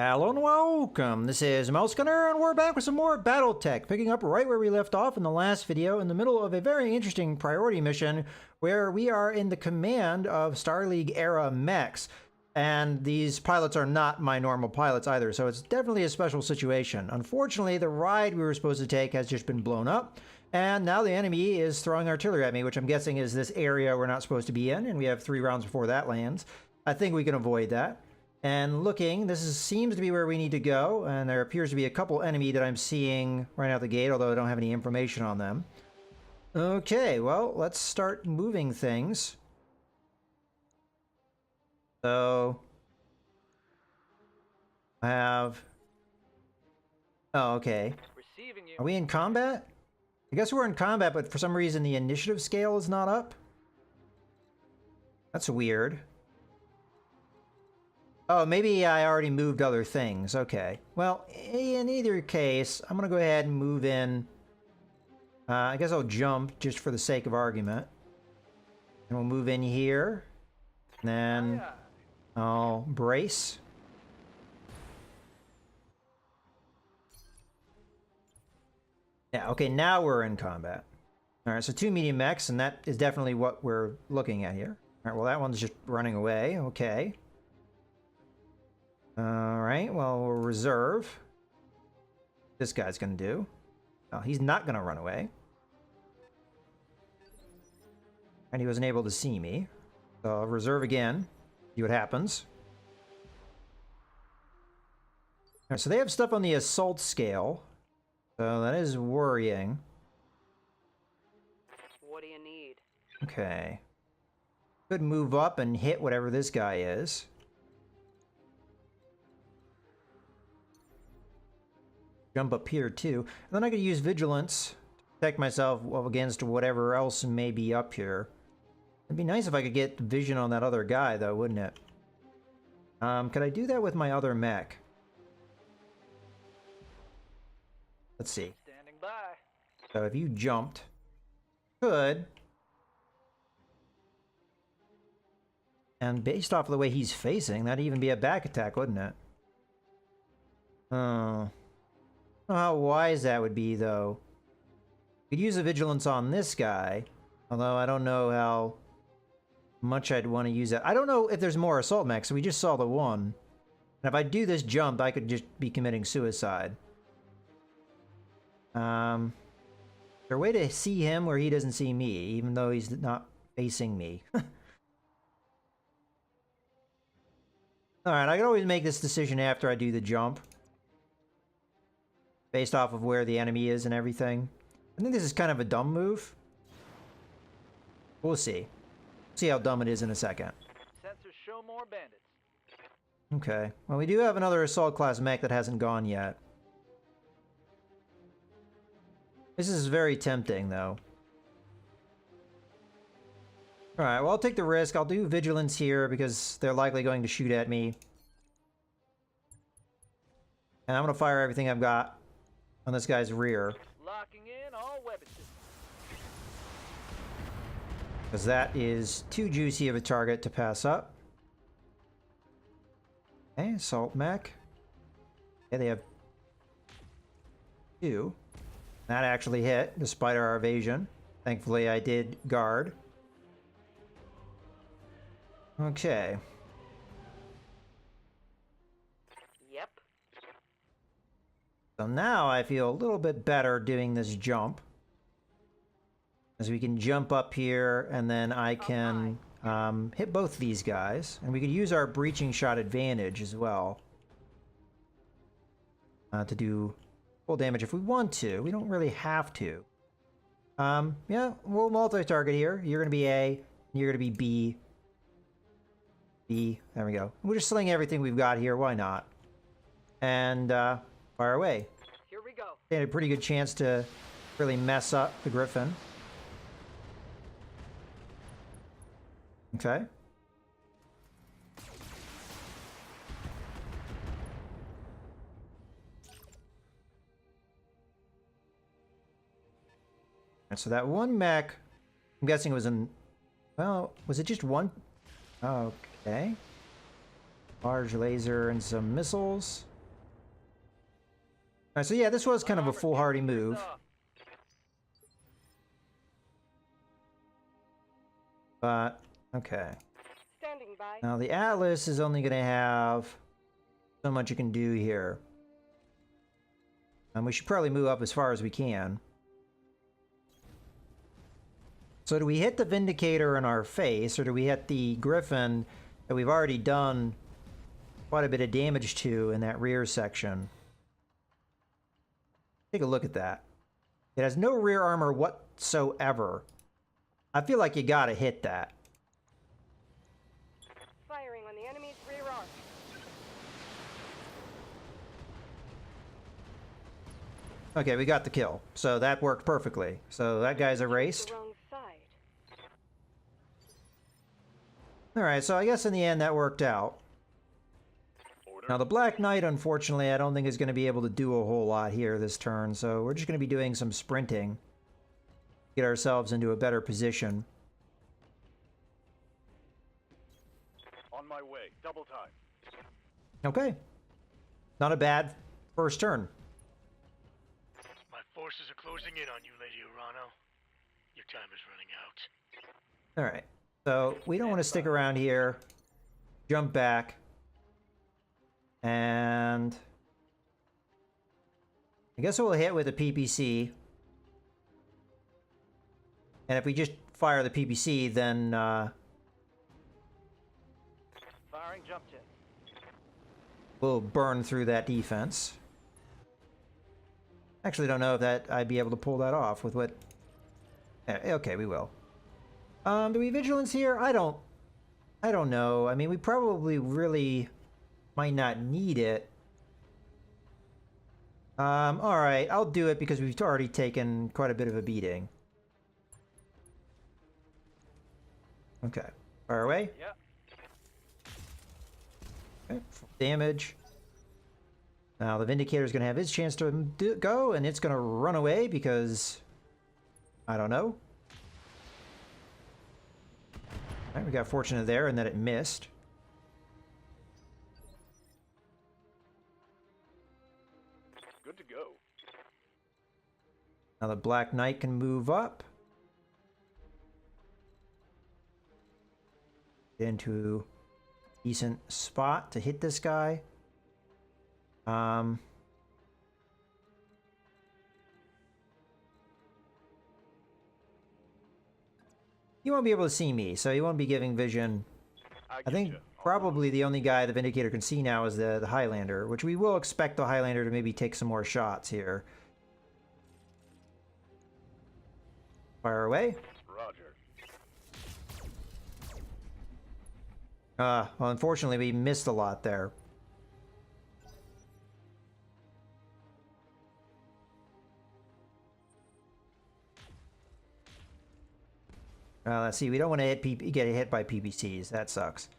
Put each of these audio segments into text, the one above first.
Hello and welcome, this is Gunner, and we're back with some more BattleTech, picking up right where we left off in the last video, in the middle of a very interesting priority mission, where we are in the command of Star League-era mechs. And these pilots are not my normal pilots either, so it's definitely a special situation. Unfortunately, the ride we were supposed to take has just been blown up, and now the enemy is throwing artillery at me, which I'm guessing is this area we're not supposed to be in, and we have 3 rounds before that lands. I think we can avoid that. And looking, seems to be where we need to go, and there appears to be a couple enemy that I'm seeing right out the gate, although I don't have any information on them. Okay, well, let's start moving things. So, I have... Oh, okay. Are we in combat? I guess we're in combat, but for some reason the initiative scale is not up. That's weird. Oh, maybe I already moved other things. Okay. Well, in either case, I'm going to go ahead and move in. I guess I'll jump just for the sake of argument. And we'll move in here. And then I'll brace. Yeah, okay, now we're in combat. Alright, so 2 medium mechs, and that is definitely what we're looking at here. Alright, well that one's just running away. Okay. Alright, well, we'll reserve. This guy's gonna do. Oh, he's not gonna run away. And he wasn't able to see me. So I'll reserve again. See what happens. Alright, so they have stuff on the assault scale. So that is worrying. What do you need? Okay. Could move up and hit whatever this guy is. Jump up here too. And then I could use vigilance to protect myself against whatever else may be up here. It'd be nice if I could get vision on that other guy though, wouldn't it? Could I do that with my other mech? Let's see. Standing by. So if you jumped, could. And based off of the way he's facing, that'd even be a back attack, wouldn't it? Oh. I don't know how wise that would be, though. Could use a vigilance on this guy, although I don't know how much I'd want to use that. I don't know if there's more assault mechs, so we just saw the one. And if I do this jump, I could just be committing suicide. Is there a way to see him where he doesn't see me, even though he's not facing me? Alright, I can always make this decision after I do the jump. Based off of where the enemy is and everything. I think this is kind of a dumb move. We'll see. See how dumb it is in a second. Sensors show more bandits. Okay. Well, we do have another assault class mech that hasn't gone yet. This is very tempting, though. Alright, well, I'll take the risk. I'll do vigilance here because they're likely going to shoot at me. And I'm going to fire everything I've got on this guy's rear. Locking in all weapons. Because that is too juicy of a target to pass up. Okay, assault mech. Okay, they have 2. That actually hit, despite our evasion. Thankfully, I did guard. Okay. Yep. So now I feel a little bit better doing this jump. As we can jump up here, and then I can hit both these guys. And we could use our breaching shot advantage as well. To do full damage if we want to. We don't really have to. Yeah, we'll multi-target here. You're going to be A, you're going to be B. B, there we go. We'll just sling everything we've got here, why not? And fire away. Here we go. They had a pretty good chance to really mess up the Griffin. Okay. And so that one mech, I'm guessing it was in, well, was it just one? Okay. Large laser and some missiles. Alright, so yeah, this was kind of a foolhardy move. But, okay. Standing by. Now the Atlas is only going to have so much you can do here. And we should probably move up as far as we can. So do we hit the Vindicator in our face, or do we hit the Griffin that we've already done quite a bit of damage to in that rear section? Take a look at that. It has no rear armor whatsoever. I feel like you gotta hit that. Firing on the enemy's rear arm. Okay, we got the kill. So that worked perfectly. So that guy's erased. The wrong side. Alright, so I guess in the end that worked out. Now the Black Knight, unfortunately, I don't think is going to be able to do a whole lot here this turn, so we're just going to be doing some sprinting. Get ourselves into a better position. On my way. Double time. Okay. Not a bad first turn. My forces are closing in on you, Lady Urano. Your time is running out. Alright, so we don't want to stick around here. Jump back. And I guess we'll hit with a PPC. And if we just fire the PPC, then Firing jump jet. we'll burn through that defense. Actually, don't know if that I'd be able to pull that off with what. Okay, we will. Do we vigilance here? I don't know. I mean, we probably really might not need it. Alright, I'll do it because we've already taken quite a bit of a beating. Okay, fire away. Yep. Okay, full damage. Now the Vindicator's gonna have his chance to go, and it's gonna run away because I don't know. Alright, we got fortunate there in that it missed. Good to go. Now the Black Knight can move up into a decent spot to hit this guy. He won't be able to see me, so he won't be giving vision. I think probably the only guy the Vindicator can see now is the Highlander, which we will expect the Highlander to maybe take some more shots here. Fire away. Roger. Well, unfortunately, we missed a lot there. Let's see. We don't want to get hit by PPCs. That sucks.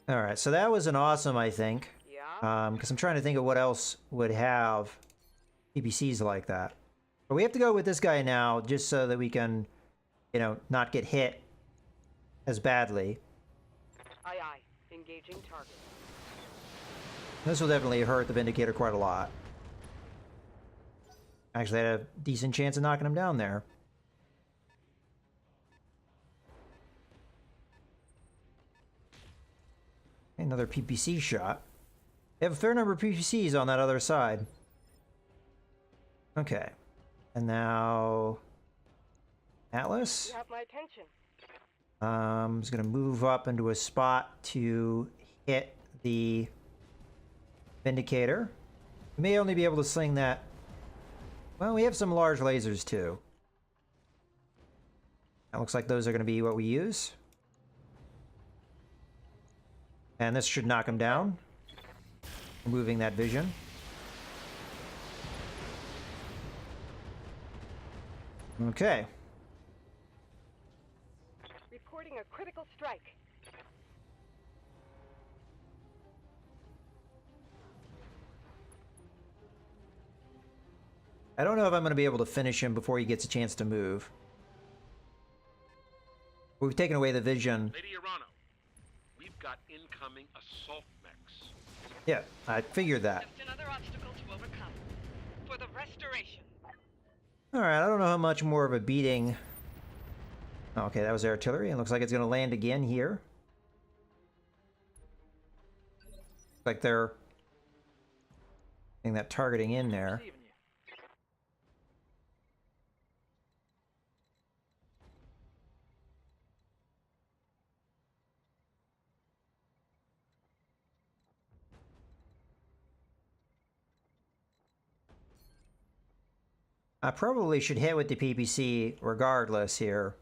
All right, so that was an awesome, I think. Yeah. Because I'm trying to think of what else would have PPCs like that. But we have to go with this guy now, just so that we can, you know, not get hit as badly. Aye aye. Engaging target. This will definitely hurt the Vindicator quite a lot. Actually, I had a decent chance of knocking him down there. Another PPC shot. They have a fair number of PPCs on that other side. Okay. And now Atlas. You have my attention. Is going to move up into a spot to hit the Vindicator. We may only be able to sling that. Well, we have some large lasers too. That looks like those are going to be what we use. And this should knock him down. Removing that vision. Okay. Reporting a critical strike. I don't know if I'm going to be able to finish him before he gets a chance to move. We've taken away the vision. Lady Urano, we've got incoming assault mechs. Yeah, I figured that. Just another obstacle to restoration. Alright, I don't know how much more of a beating... Okay, that was artillery. It looks like it's going to land again here. Looks like they're getting that targeting in there. Receiving you. I probably should hit with the PPC regardless here.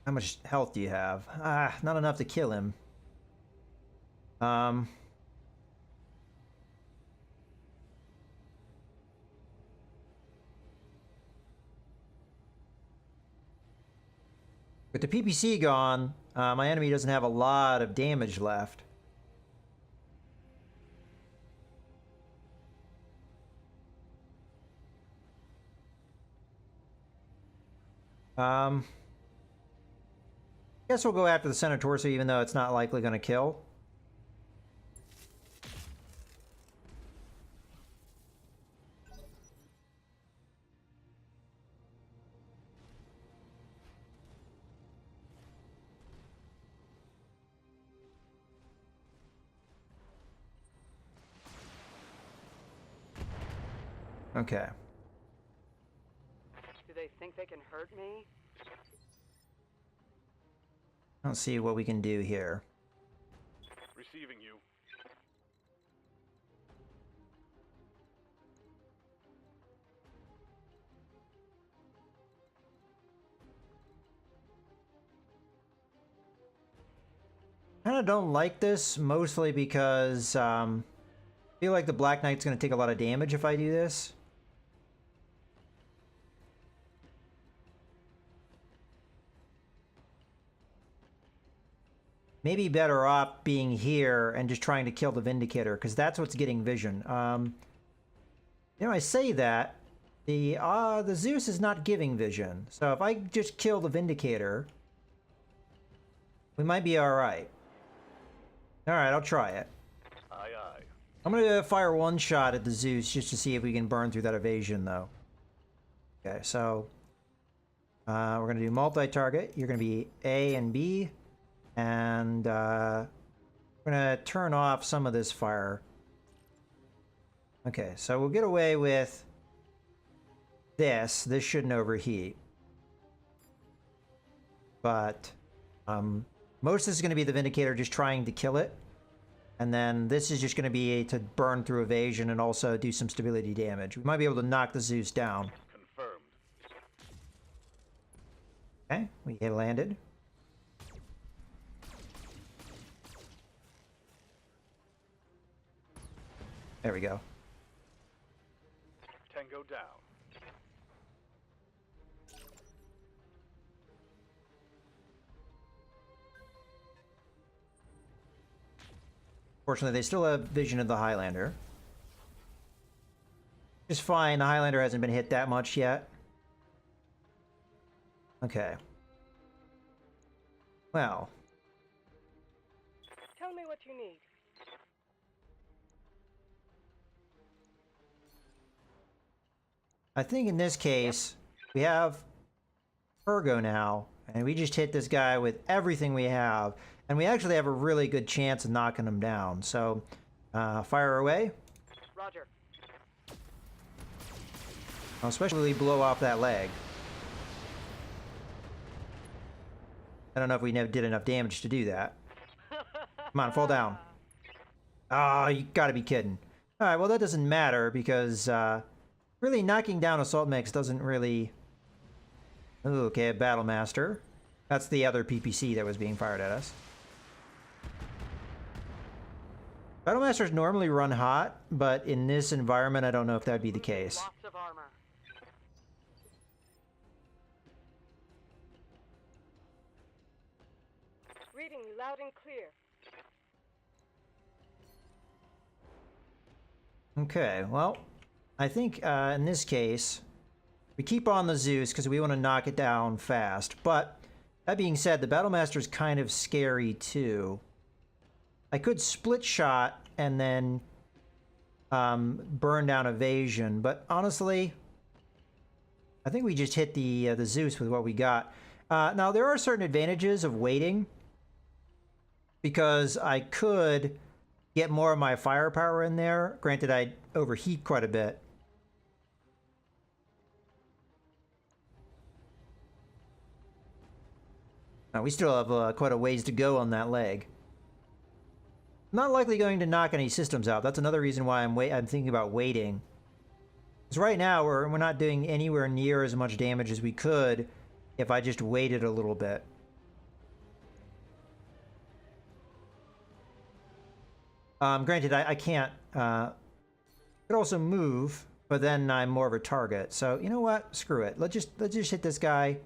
How much health do you have? Ah, not enough to kill him. With the PPC gone, my enemy doesn't have a lot of damage left. Guess we'll go after the center torso, even though it's not likely going to kill. Okay. Do they think they can hurt me? Let's see what we can do here. Receiving you. Kinda don't like this, mostly because I feel like the Black Knight's gonna take a lot of damage if I do this. Maybe better off being here and just trying to kill the Vindicator, because that's what's getting vision. You know, I say that. The Zeus is not giving vision. So if I just kill the Vindicator, we might be alright. Alright, I'll try it. Aye, aye. I'm gonna fire one shot at the Zeus just to see if we can burn through that evasion, though. Okay, so... we're gonna do multi-target. You're gonna be A and B. And we're gonna turn off some of this fire. Okay, so we'll get away with this. This shouldn't overheat. But most of this is going to be the Vindicator just trying to kill it. And then this is just going to be to burn through evasion and also do some stability damage. We might be able to knock the Zeus down. Confirmed. Okay, we landed. There we go. Tango down. Fortunately, they still have vision of the Highlander. Just fine. The Highlander hasn't been hit that much yet. Okay. Well. Tell me what you need. I think in this case, we have Ergo now, and we just hit this guy with everything we have, and we actually have a really good chance of knocking him down. So, fire away. Roger. I'll especially blow off that leg. I don't know if we never did enough damage to do that. Come on, fall down. Oh, you gotta be kidding. Alright, well that doesn't matter because, really knocking down assault mechs doesn't really... Ooh, okay, a Battle Master. That's the other PPC that was being fired at us. Battle Masters normally run hot, but in this environment I don't know if that'd be the case. Lots of armor. Reading you loud and clear. Okay, well, I think in this case, We keep on the Zeus because we want to knock it down fast. But that being said, the Battlemaster's kind of scary too. I could split shot and then burn down evasion, but honestly, I think we just hit the Zeus with what we got. Now, there are certain advantages of waiting, because I could get more of my firepower in there. Granted, I'd overheat quite a bit. Now, we still have quite a ways to go on that leg. Not likely going to knock any systems out. That's another reason why I'm thinking about waiting. Because right now, we're not doing anywhere near as much damage as we could if I just waited a little bit. Granted, I can't. I could also move, but then I'm more of a target. So you know what? Screw it. Let's just hit this guy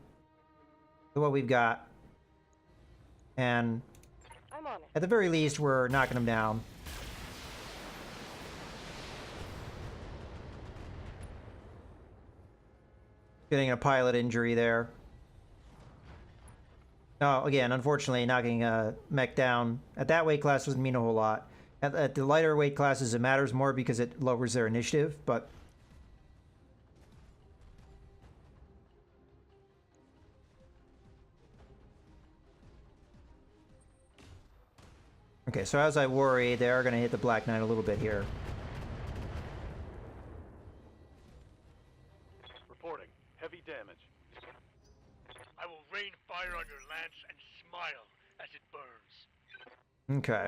with what we've got, and I'm on it. at the very least, we're knocking him down. Getting a pilot injury there. Oh, again, unfortunately, knocking a mech down at that weight class doesn't mean a whole lot. At the lighter weight classes, it matters more because it lowers their initiative, but... Okay, so as I worry, they are going to hit the Black Knight a little bit here. Reporting. Heavy damage. I will rain fire on your lance and smile as it burns. Okay.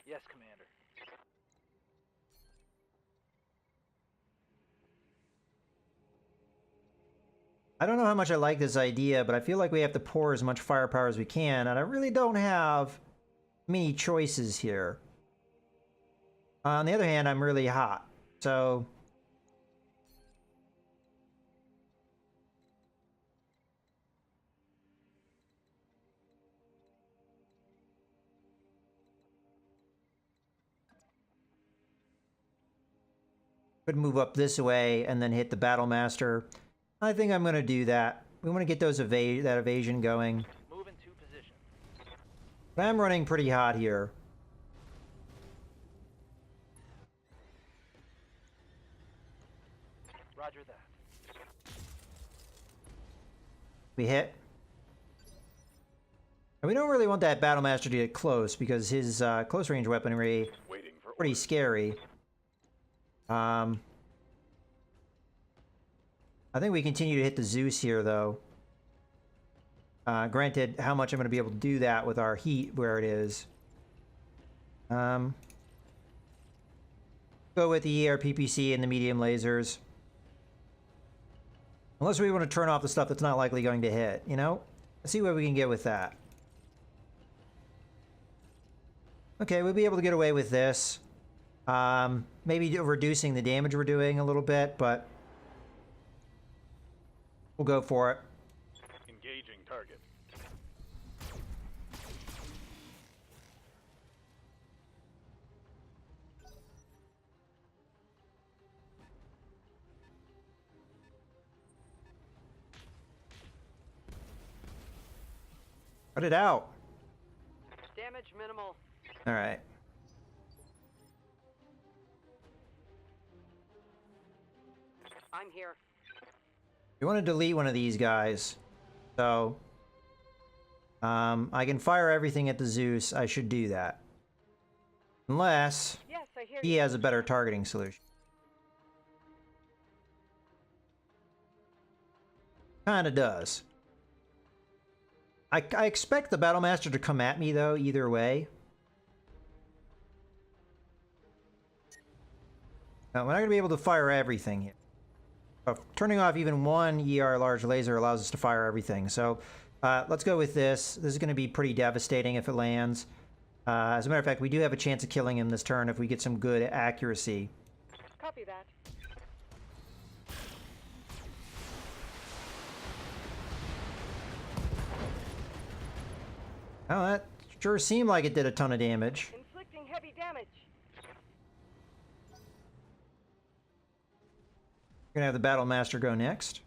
Yes, Commander. I don't know how much I like this idea, but I feel like we have to pour as much firepower as we can, and I really don't have many choices here. On the other hand, I'm really hot, so... Could move up this way and then hit the Battlemaster. I think I'm going to do that. We want to get those that evasion going. Move into position. But I'm running pretty hot here. Roger that. We hit. And we don't really want that Battlemaster to get close because his close range weaponry Waiting for pretty orders. scary. I think we continue to hit the Zeus here, though. Granted, how much I'm going to be able to do that with our heat where it is. Go with the ERPPC and the medium lasers. Unless we want to turn off the stuff that's not likely going to hit, you know? Let's see what we can get with that. Okay, we'll be able to get away with this. Maybe reducing the damage we're doing a little bit, but we'll go for it. Engaging target. Cut it out. Damage minimal. All right. I'm here. We want to delete one of these guys. So, I can fire everything at the Zeus. I should do that. Unless Yes, I hear he you. has a better targeting solution. Kinda does. I expect the Battlemaster to come at me, though, either way. Now, we're not going to be able to fire everything here. Turning off even one ER large laser allows us to fire everything. So, let's go with this. This is going to be pretty devastating if it lands. As a matter of fact, we do have a chance of killing him this turn if we get some good accuracy. Copy that. Oh, that sure seemed like it did a ton of damage. Inflicting heavy damage. Gonna have the Battle Master go next.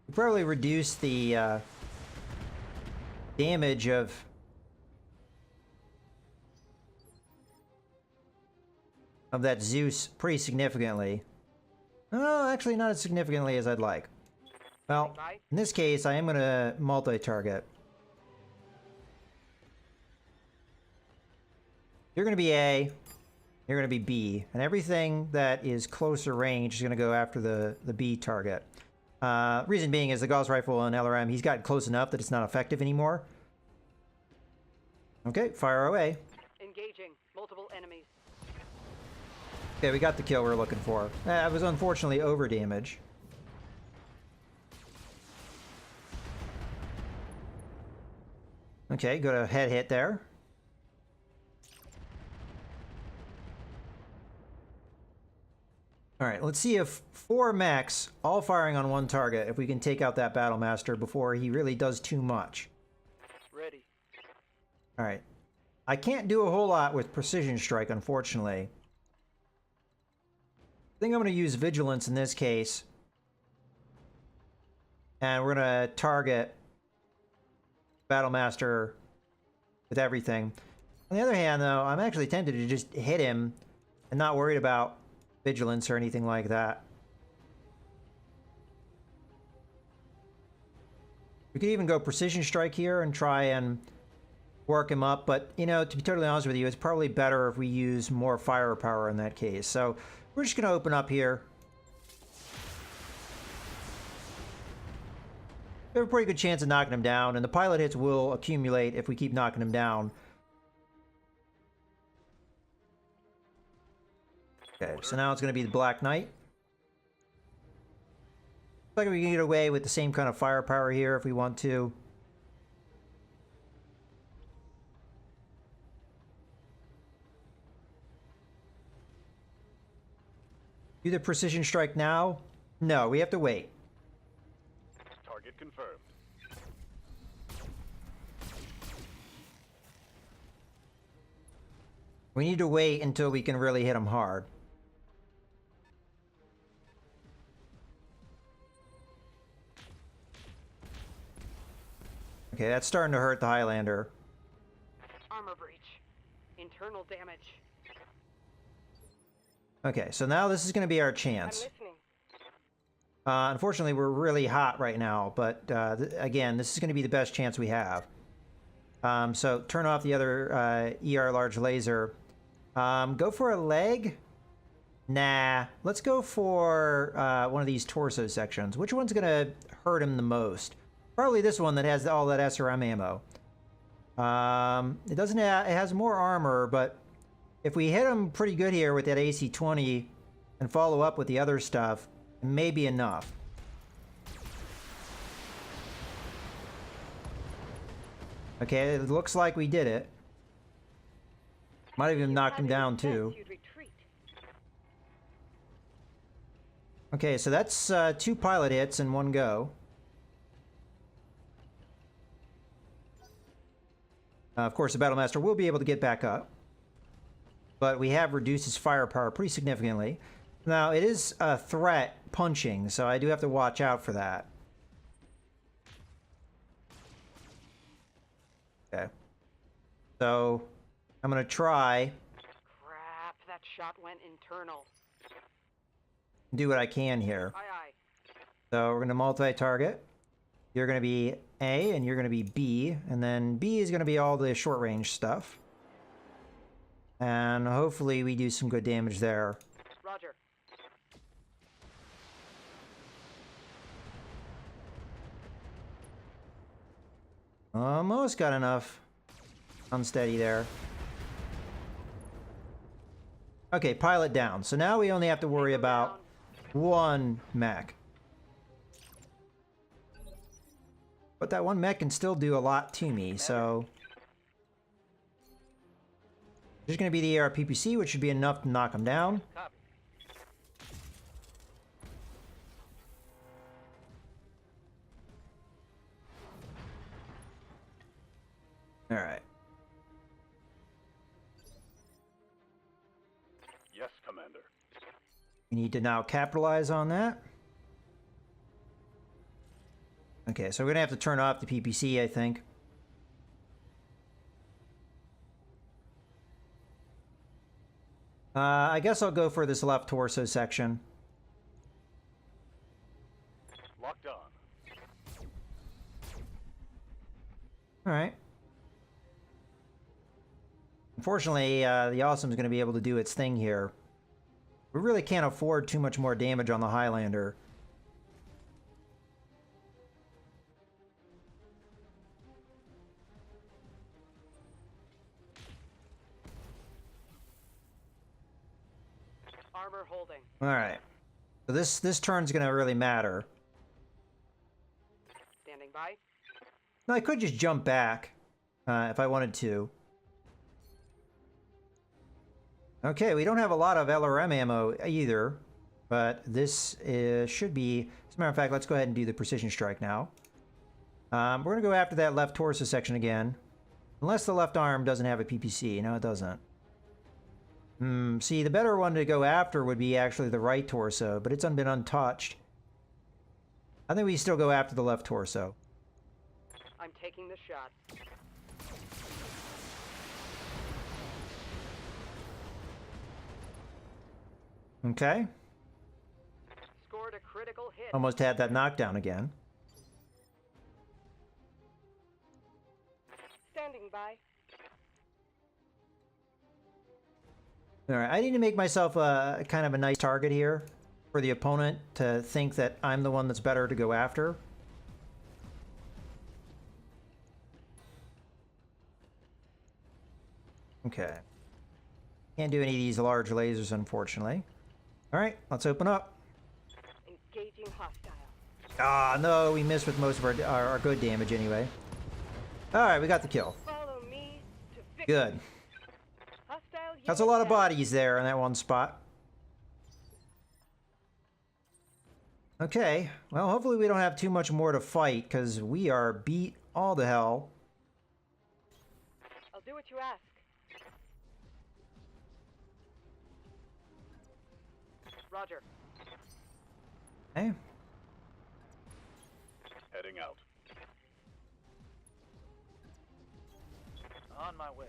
We'll probably reduce the damage of that Zeus pretty significantly. Oh, actually not as significantly as I'd like. Well, in this case, I am going to multi-target. You're going to be A, you're going to be B, and everything that is closer range is going to go after the B target. Reason being is the Gauss rifle and LRM, he's gotten close enough that it's not effective anymore. Okay, fire away. Engaging multiple enemies. Okay, we got the kill we're looking for. That was unfortunately over damage. Okay, got a head hit there. Alright, let's see if 4 mechs, all firing on one target, if we can take out that Battle Master before he really does too much. Ready. Alright. I can't do a whole lot with Precision Strike, unfortunately. I think I'm going to use Vigilance in this case. And we're going to target Battle Master with everything. On the other hand, though, I'm actually tempted to just hit him and not worried about Vigilance or anything like that. We could even go Precision Strike here and try and work him up, but, you know, to be totally honest with you, it's probably better if we use more firepower in that case. So we're just going to open up here. We have a pretty good chance of knocking him down, and the pilot hits will accumulate if we keep knocking him down. Okay, so now it's going to be the Black Knight. Looks like we can get away with the same kind of firepower here if we want to. Do the Precision Strike now? No, we have to wait. Target confirmed. We need to wait until we can really hit him hard. Okay, that's starting to hurt the Highlander. Armor breach. Internal damage. Okay, so now this is going to be our I'm chance. listening. Unfortunately, we're really hot right now, but again, this is going to be the best chance we have. So turn off the other ER large laser. Go for a leg? Nah, let's go for one of these torso sections. Which one's going to hurt him the most? Probably this one that has all that SRM ammo. It doesn't have, it has more armor, but if we hit him pretty good here with that AC-20 and follow up with the other stuff, it may be enough. Okay, it looks like we did it. Might have even knocked him down too. Okay, so that's 2 pilot hits in one go. Of course, the Battle Master will be able to get back up. But we have reduced his firepower pretty significantly. Now, it is a threat punching, so I do have to watch out for that. Okay. So, I'm going to try... Crap, that shot went internal. do what I can here. Aye, aye. So, we're going to multi-target. You're going to be A, and you're going to be B. And then B is going to be all the short-range stuff. And hopefully we do some good damage there. Roger. Almost got enough. Unsteady there. Okay, pilot down. So now we only have to worry about one mech. But that one mech can still do a lot to me, so... There's going to be the ARPPC, which should be enough to knock him down. Copy. Yes, Commander. We need to now capitalize on that. Okay, so we're going to have to turn off the PPC, I think. I guess I'll go for this left torso section. Locked on. Alright. Unfortunately, the Awesome's going to be able to do its thing here. We really can't afford too much more damage on the Highlander. Armor holding. Alright. So this turn's going to really matter. Standing by. No, I could just jump back if I wanted to. Okay, we don't have a lot of LRM ammo either, but this should be... As a matter of fact, let's go ahead and do the precision strike now. We're going to go after that left torso section again. Unless the left arm doesn't have a PPC. No, it doesn't. See, the better one to go after would be actually the right torso, but it's been untouched. I think we still go after the left torso. I'm taking the shot. Okay. Scored a critical hit. Almost had that knockdown again. Standing by. Alright, I need to make myself a kind of a nice target here for the opponent to think that I'm the one that's better to go after. Okay. Can't do any of these large lasers, unfortunately. Alright, let's open up. Engaging hostile. Ah, no, we missed with most of our good damage anyway. Alright, we got the kill. Follow me to victory. Good. Hostile That's a lot of bodies there in that one spot. Okay, well, hopefully we don't have too much more to fight, because we are beat all to hell. I'll do what you ask. Roger. Okay. Heading out. On my way.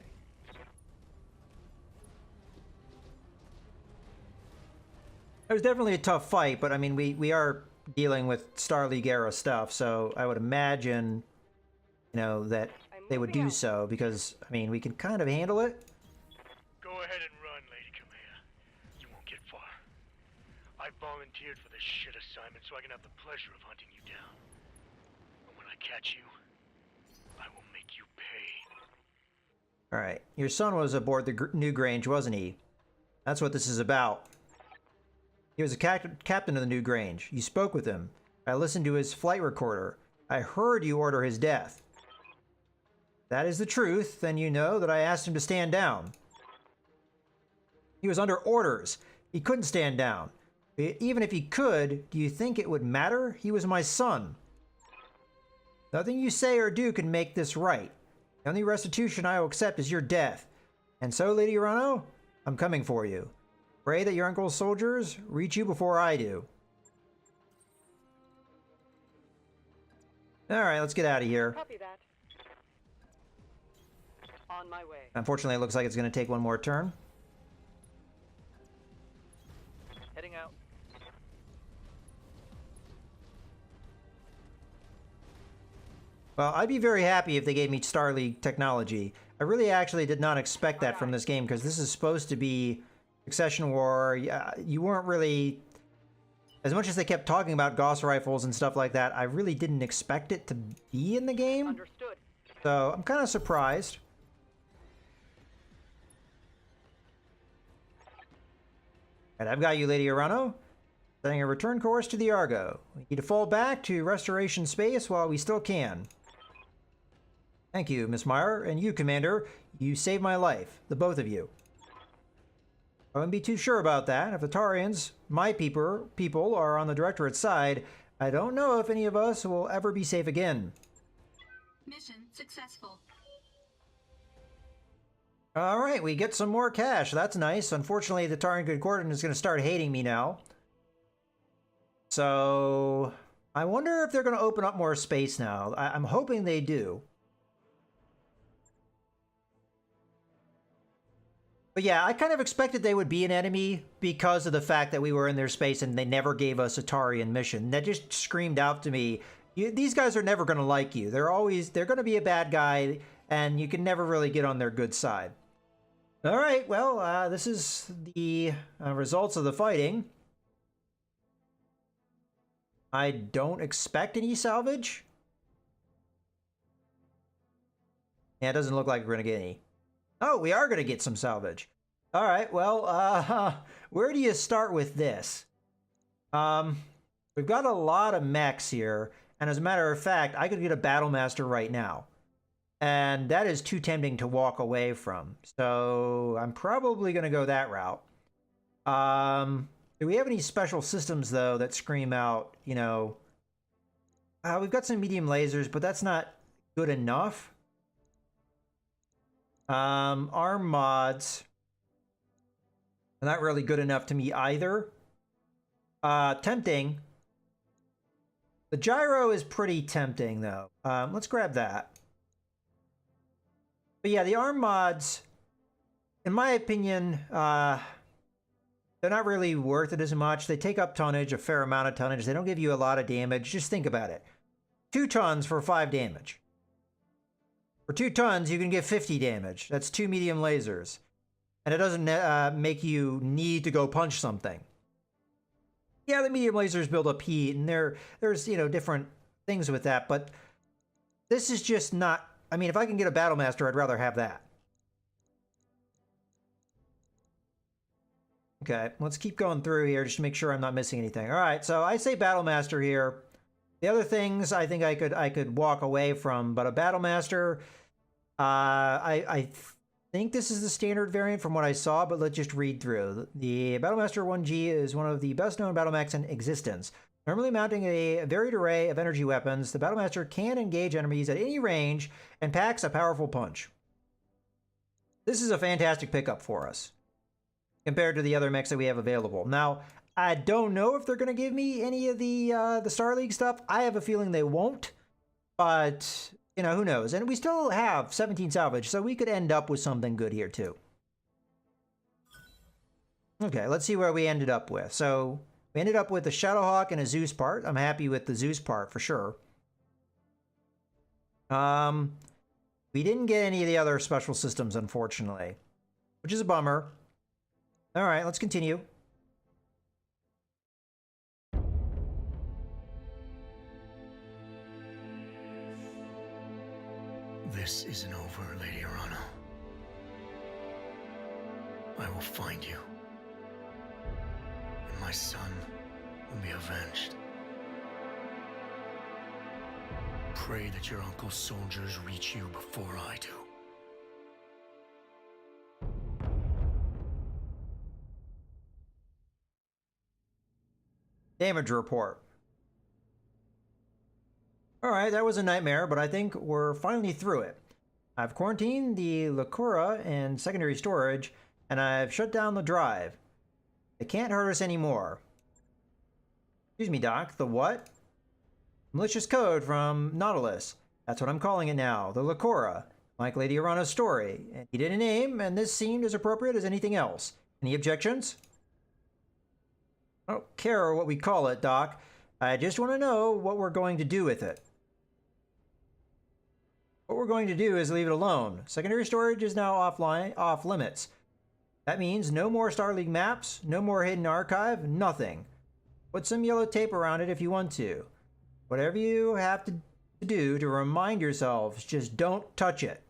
It was definitely a tough fight, but I mean, we are dealing with Star League era stuff, so I would imagine, you know, that they would do so, because, I mean, we can kind of handle it. Go ahead and run, Lady Kamea. You won't get far. I volunteered for this shit assignment so I can have the pleasure of hunting you down. And when I catch you, I will make you pay. Alright, your son was aboard the New Grange, wasn't he? That's what this is about. He was a captain of the New Grange. You spoke with him. I listened to his flight recorder. I heard you order his death. If that is the truth, then you know that I asked him to stand down. He was under orders. He couldn't stand down. Even if he could, do you think it would matter? He was my son. Nothing you say or do can make this right. The only restitution I will accept is your death. And so, Lady Urano, I'm coming for you. Pray that your uncle's soldiers reach you before I do. Alright, let's get out of here. Copy that. On my way. Unfortunately, it looks like it's going to take one more turn. Heading out. Well, I'd be very happy if they gave me Star League technology. I really actually did not expect that from this game, because this is supposed to be Succession War. You weren't really... As much as they kept talking about Gauss rifles and stuff like that, I really didn't expect it to be in the game. Understood. So, I'm kind of surprised. And I've got you, Lady Urano. Setting a return course to the Argo. We need to fall back to restoration space while we still can. Thank you, Miss Meyer, and you, Commander. You saved my life, the both of you. I wouldn't be too sure about that. If the Tarians, my people, are on the Directorate's side, I don't know if any of us will ever be safe again. Mission successful. All right, we get some more cash. That's nice. Unfortunately, the Taran Concordant is going to start hating me now. So I wonder if they're going to open up more space now. I'm hoping they do. But yeah, I kind of expected they would be an enemy because of the fact that we were in their space and they never gave us a Tarian mission. That just screamed out to me, these guys are never going to like you. They're going to be a bad guy, and you can never really get on their good side. All right, well, this is the results of the fighting. I don't expect any salvage. Yeah, it doesn't look like we're going to get any. Oh, we are going to get some salvage. All right, well, where do you start with this? We've got a lot of mechs here, and as a matter of fact, I could get a Battlemaster right now. And that is too tempting to walk away from. So I'm probably going to go that route. Do we have any special systems, though, that scream out, you know... we've got some medium lasers, but that's not good enough. Arm mods are not really good enough to me either. Tempting. The gyro is pretty tempting, though. Let's grab that. But yeah, the arm mods, in my opinion, they're not really worth it as much. They take up tonnage, a fair amount of tonnage. They don't give you a lot of damage. Just think about it. 2 tons for 5 damage. For 2 tons, you can get 50 damage. That's 2 medium lasers. And it doesn't make you need to go punch something. Yeah, the medium lasers build up heat, and there's, you know, different things with that, but this is just not... I mean, if I can get a Battlemaster, I'd rather have that. Okay, let's keep going through here just to make sure I'm not missing anything. All right, so I say Battlemaster here. The other things I think I could walk away from, but a Battlemaster, I think this is the standard variant from what I saw, but let's just read through. The Battlemaster 1G is one of the best-known battle mechs in existence. Normally mounting a varied array of energy weapons, the Battlemaster can engage enemies at any range and packs a powerful punch. This is a fantastic pickup for us compared to the other mechs that we have available. Now, I don't know if they're going to give me any of the Star League stuff. I have a feeling they won't, but, you know, who knows? And we still have 17 salvage, so we could end up with something good here, too. Okay, let's see where we ended up with. So... we ended up with a Shadowhawk and a Zeus part. I'm happy with the Zeus part for sure. We didn't get any of the other special systems, unfortunately, which is a bummer. All right, let's continue. This isn't over, Lady Arana. I will find you. My son will be avenged. Pray that your uncle's soldiers reach you before I do. Damage report. Alright, that was a nightmare, but I think we're finally through it. I've quarantined the Lacura in secondary storage, and I've shut down the drive. They can't hurt us anymore. Excuse me, Doc. The what? Malicious code from Nautilus. That's what I'm calling it now. The Lacura. Like Lady Arana's story. And he did a name, and this seemed as appropriate as anything else. Any objections? I don't care what we call it, Doc. I just want to know what we're going to do with it. What we're going to do is leave it alone. Secondary storage is now off limits. That means no more Star League maps, no more hidden archive, nothing. Put some yellow tape around it if you want to. Whatever you have to do to remind yourselves, just don't touch it.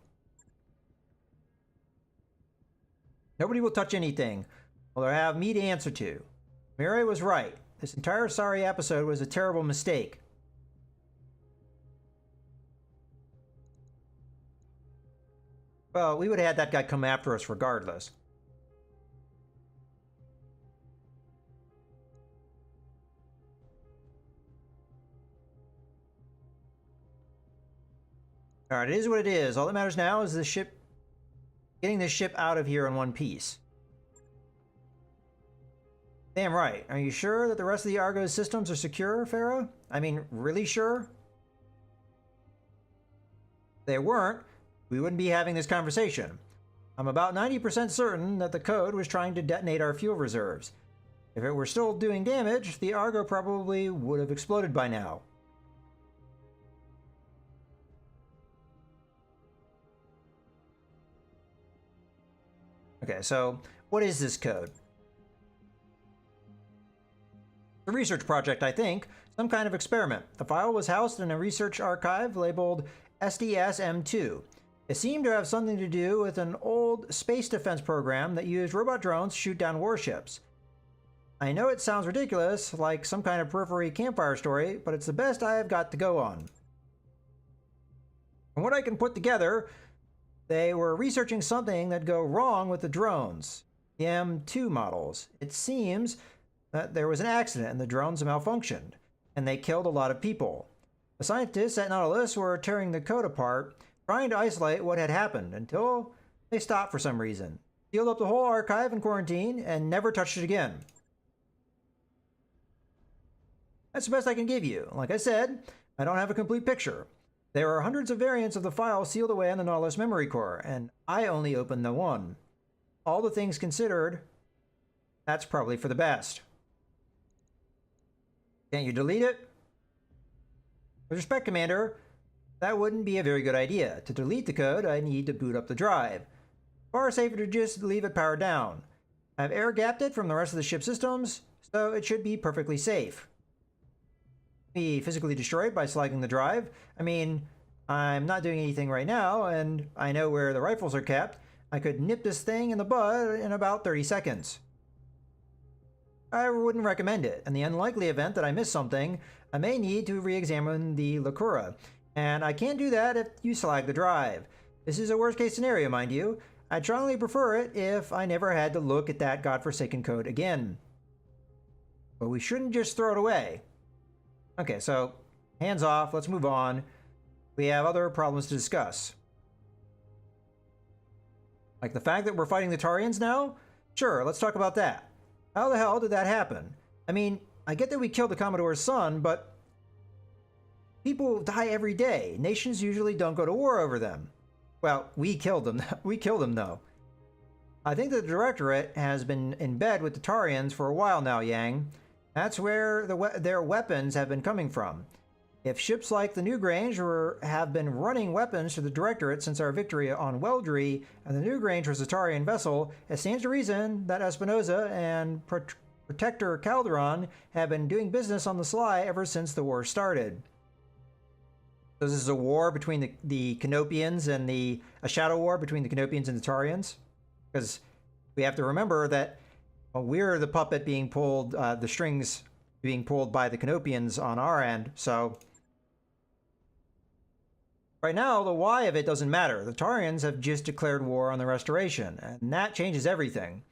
Nobody will touch anything. Well, they have me to answer to. Mary was right. This entire sorry episode was a terrible mistake. Well, we would have had that guy come after us regardless. Alright, it is what it is. All that matters now is the ship getting this ship out of here in one piece. Damn right. Are you sure that the rest of the Argo's systems are secure, Farah? I mean, really sure? If they weren't, we wouldn't be having this conversation. I'm about 90% certain that the code was trying to detonate our fuel reserves. If it were still doing damage, the Argo probably would have exploded by now. Okay, so what is this code? A research project, I think. Some kind of experiment. The file was housed in a research archive labeled SDS-M2. It seemed to have something to do with an old space defense program that used robot drones to shoot down warships. I know it sounds ridiculous, like some kind of periphery campfire story, but it's the best I have got to go on. From what I can put together, they were researching something that'd go wrong with the drones, the M2 models. It seems that there was an accident and the drones malfunctioned, and they killed a lot of people. The scientists at Nautilus were tearing the code apart, trying to isolate what had happened until they stopped for some reason, sealed up the whole archive in quarantine, and never touched it again. That's the best I can give you. Like I said, I don't have a complete picture. There are hundreds of variants of the file sealed away in the Nautilus memory core, and I only opened the one. All the things considered, that's probably for the best. Can't you delete it? With respect, Commander, that wouldn't be a very good idea. To delete the code, I need to boot up the drive. Far safer to just leave it powered down. I've air-gapped it from the rest of the ship's systems, so it should be perfectly safe. Be physically destroyed by slugging the drive. I mean, I'm not doing anything right now, and I know where the rifles are kept. I could nip this thing in the bud in about 30 seconds. I wouldn't recommend it. In the unlikely event that I miss something, I may need to re-examine the Lacura, and I can't do that if you slag the drive. This is a worst-case scenario, mind you. I'd strongly prefer it if I never had to look at that godforsaken code again. But we shouldn't just throw it away. Okay, so hands off, let's move on. We have other problems to discuss. Like the fact that we're fighting the Tarians now? Sure, let's talk about that. How the hell did that happen? I mean, I get that we killed the Commodore's son, but people die every day. Nations usually don't go to war over them. Well, we killed them. We killed them, though. I think the Directorate has been in bed with the Tarians for a while now, Yang. That's where their weapons have been coming from. If ships like the Newgrange have been running weapons to the Directorate since our victory on Weldry, and the Newgrange was a Tarian vessel, it stands to reason that Espinosa and Protector Calderon have been doing business on the sly ever since the war started. So this is a war between the Canopians and a shadow war between the Canopians and the Tarians? Because we have to remember that we're the puppet being pulled, the strings being pulled by the Canopians on our end, so right now, the why of it doesn't matter. The Tarians have just declared war on the Restoration, and that changes everything.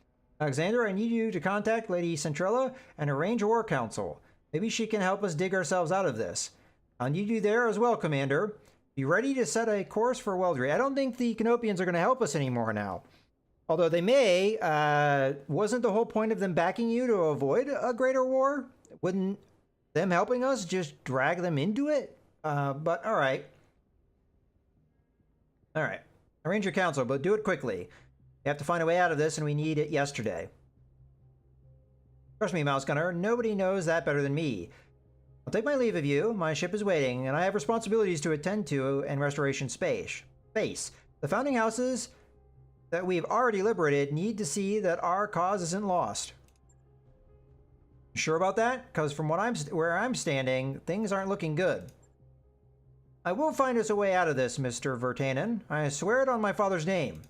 Alexander, I need you to contact Lady Centrella and arrange a war council. Maybe she can help us dig ourselves out of this. I need you there as well, Commander. Be ready to set a course for Weldry. I don't think the Canopians are going to help us anymore now. Although they may. Wasn't the whole point of them backing you to avoid a greater war? Wouldn't them helping us just drag them into it? But all right. All right. Arrange your council, but do it quickly. We have to find a way out of this, and we need it yesterday. Trust me, Mouse Gunner, nobody knows that better than me. I'll take my leave of you. My ship is waiting, and I have responsibilities to attend to in Restoration space. The founding houses that we've already liberated need to see that our cause isn't lost. Sure about that? Because from where I'm standing, things aren't looking good. I will find us a way out of this, Mr. Vertanen. I swear it on my father's name.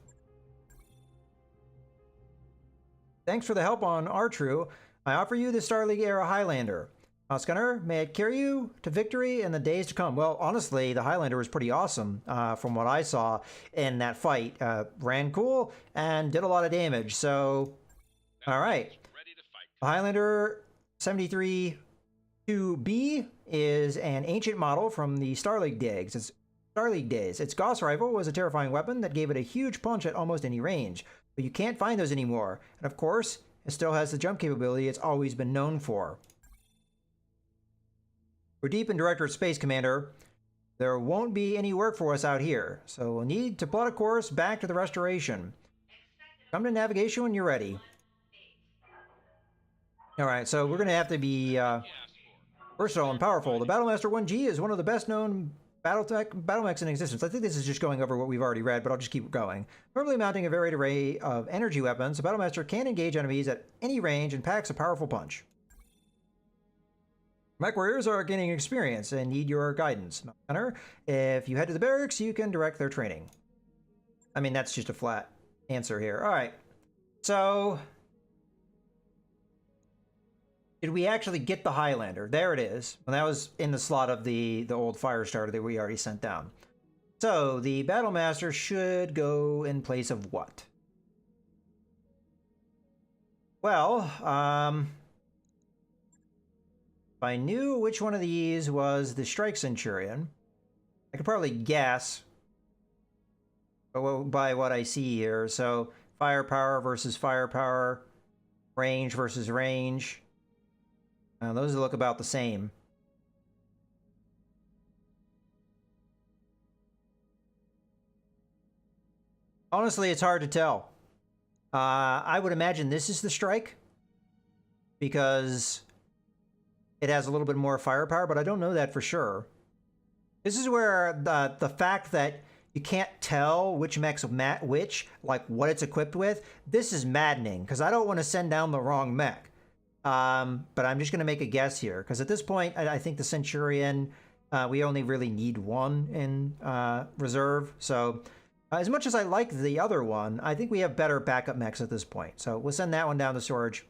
Thanks for the help on Artru. I offer you the Star League-era Highlander. Mouse Gunner, may it carry you to victory in the days to come. Well, honestly, the Highlander was pretty awesome from what I saw in that fight. Ran cool and did a lot of damage, so... Alright. The Highlander 73-2B is an ancient model from the Star League digs. It's Star League days. Its Gauss rifle was a terrifying weapon that gave it a huge punch at almost any range, but you can't find those anymore. And of course, it still has the jump capability it's always been known for. We're deep in Directorate Space, Commander. There won't be any work for us out here, so we'll need to plot a course back to the Restoration. Come to navigation when you're ready. Alright, so we're going to have to be versatile and powerful. The Battlemaster 1G is one of the best-known battle mechs in existence. I think this is just going over what we've already read, but I'll just keep going. Normally mounting a varied array of energy weapons, the Battlemaster can engage enemies at any range and packs a powerful punch. Mech warriors are gaining experience and need your guidance. Hunter, if you head to the barracks, you can direct their training. I mean, that's just a flat answer here. All right. So, did we actually get the Highlander? There it is. And that was in the slot of the old Firestarter that we already sent down. So, the Battlemaster should go in place of what? Well, if I knew which one of these was the Strike Centurion, I could probably guess by what I see here. So, firepower versus firepower, range versus range. Those look about the same. Honestly, it's hard to tell. I would imagine this is the Strike, because it has a little bit more firepower, but I don't know that for sure. This is where the fact that you can't tell which mech's which, like what it's equipped with, this is maddening, because I don't want to send down the wrong mech. But I'm just going to make a guess here, because at this point, I think the Centurion, we only really need one in reserve. So as much as I like the other one, I think we have better backup mechs at this point. So we'll send that one down to storage.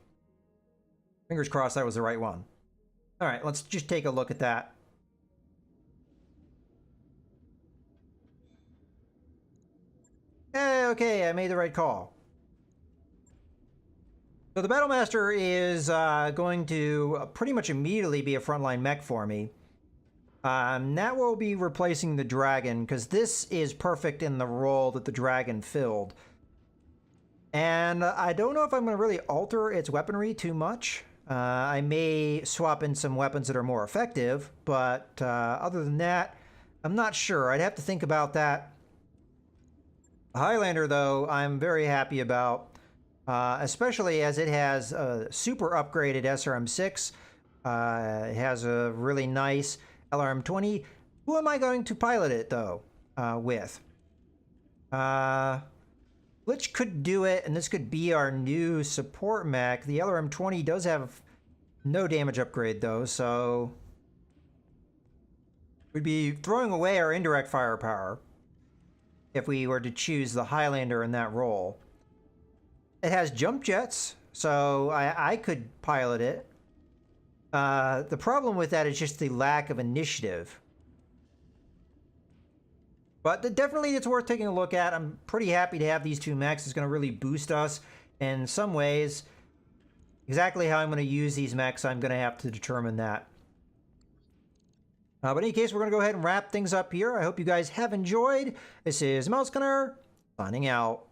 Fingers crossed that was the right one. All right, let's just take a look at that. Okay, I made the right call. So the Battlemaster is going to pretty much immediately be a frontline mech for me. That will be replacing the Dragon, because this is perfect in the role that the Dragon filled. And I don't know if I'm going to really alter its weaponry too much. I may swap in some weapons that are more effective, but other than that, I'm not sure. I'd have to think about that. The Highlander, though, I'm very happy about. Especially as it has a super upgraded SRM-6. It has a really nice LRM-20. Who am I going to pilot it, though, with? Lich could do it, and this could be our new support mech. The LRM-20 does have no damage upgrade, though, so we'd be throwing away our indirect firepower if we were to choose the Highlander in that role. It has jump jets, so I could pilot it. The problem with that is just the lack of initiative. But definitely it's worth taking a look at. I'm pretty happy to have these two mechs. It's going to really boost us in some ways. Exactly how I'm going to use these mechs, I'm going to have to determine that. But in any case, we're going to go ahead and wrap things up here. I hope you guys have enjoyed. This is Mouse Gunner, signing out.